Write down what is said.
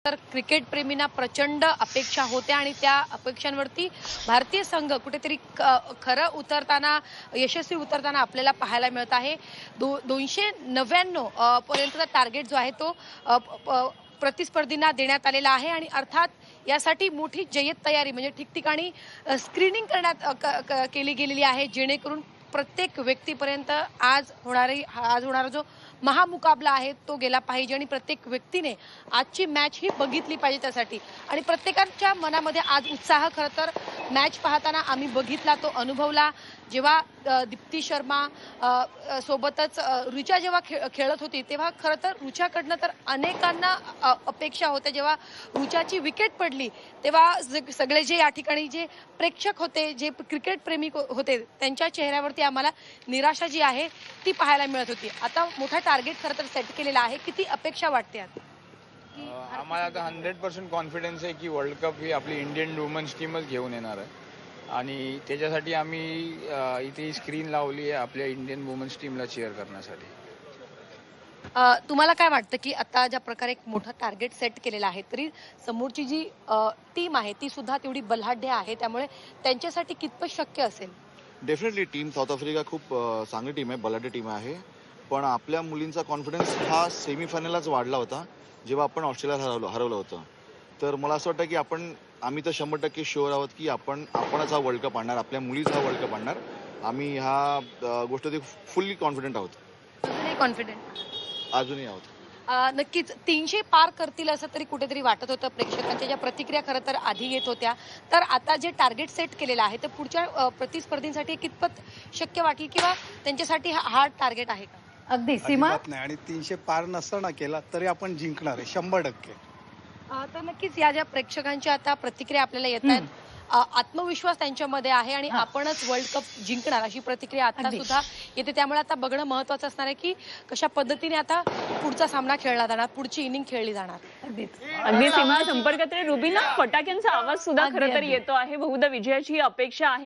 तर क्रिकेट प्रेमींना प्रचंड अपेक्षा होत्या आणि त्या अपेक्षांवरती भारतीय संघ कुठेतरी खरं उतरताना, यशस्वी उतरताना आपल्याला पाहायला मिळत आहे. 299 पर्यंतचा टार्गेट जो आहे तो प्रतिस्पर्धींना देण्यात आलेला आहे आणि अर्थात यासाठी मोठी जय्यत तयारी म्हणजे ठिकठिकाणी स्क्रीनिंग करण्यात केली गेलेली आहे, जेणेकरून प्रत्येक व्यक्तीपर्यंत आज होणारा जो महामुकाबला आहे तो गेला पाहिजे आणि प्रत्येक व्यक्तीने आजची मॅच ही बघितली पाहिजे त्यासाठी. आणि प्रत्येकाच्या मनामध्ये आज उत्साह खरं तर मॅच पाहताना आम्ही बघितला, तो अनुभवला. जेव्हा दीप्ती शर्मा सोबतच ऋचा जेव्हा खेळत होती तेव्हा खरं तर ऋचाकडनं तर अनेकांना अपेक्षा होत्या. जेव्हा ऋचाची विकेट पडली तेव्हा सगळे जे या ठिकाणी जे प्रेक्षक होते, जे क्रिकेट प्रेमी होते, त्यांच्या चेहऱ्यावरती आम्हाला निराशा जी आहे ती पाहायला मिळत होती. आता मोठा टार्गेट खरं तर सेट केलेला आहे. किती अपेक्षा वाटते आता? आम्हाला आता 100% कॉन्फिडन्स आहे की वर्ल्ड कप ही आपली इंडियन वुमन्स टीमच घेऊन येणार आहे आणि त्याच्यासाठी आम्ही इथे स्क्रीन लावली आहे आपल्या इंडियन वुमन्स टीमला चीअर करण्यासाठी. तुम्हाला काय वाटतं की आता ज्या प्रकारे एक मोठं टार्गेट सेट केलेलं आहे तरी समोरची जी टीम आहे ती सुद्धा तेवढी बलाढ्य आहे, त्यामुळे त्यांच्यासाठी कितपत शक्य असेल? डेफिनेटली टीम साऊथ आफ्रिका खूप चांगली टीम आहे, बलाढ्य टीम आहे. पण आपल्या मुलींचा कॉन्फिडन्स हा सेमीफायनललाच वाढला होता जेव्हा आपण ऑस्ट्रेलियाला हरवलं होतं. तर मला असं वाटतं की आम्ही तर 100% शुअर आहोत की आपणच हा वर्ल्ड कप आणणार, आपल्या मुलीच हा वर्ल्ड कप आणणार. आम्ही ह्या गोष्टीत फुल्ली कॉन्फिडंट आहोत. अजूनही कॉन्फिडंट अजूनही आहोत. नक्कीच 300 पार करतील असं तरी कुठेतरी वाटत होतं. प्रेक्षकांच्या ज्या प्रतिक्रिया खरं तर आधी येत होत्या, तर आता जे टार्गेट सेट केलेलं आहे तर पुढच्या प्रतिस्पर्धींसाठी कितपत शक्य वाटेल किंवा त्यांच्यासाठी हा टार्गेट आहे का? अगदी सीमा नाही. आणि 300 पार नसताना केला तरी आपण जिंकणार आहे 100%. तर नक्कीच या ज्या प्रेक्षकांच्या आता प्रतिक्रिया आपल्याला येत आहेत, आत्मविश्वास त्यांच्यामध्ये आहे आणि आपणच वर्ल्ड कप जिंकणार अशी प्रतिक्रिया आता सुद्धा येते. त्यामुळे आता बघणं महत्वाचं असणार आहे की कशा पद्धतीने आता पुढचा सामना खेळला जाणार, पुढची इनिंग खेळली जाणार. अगदी सीमा संपर्कात रुबीना फटाक्यांचा आवाज सुद्धा खरं तर येतो आहे. बहुधा विजयाची अपेक्षा आहे.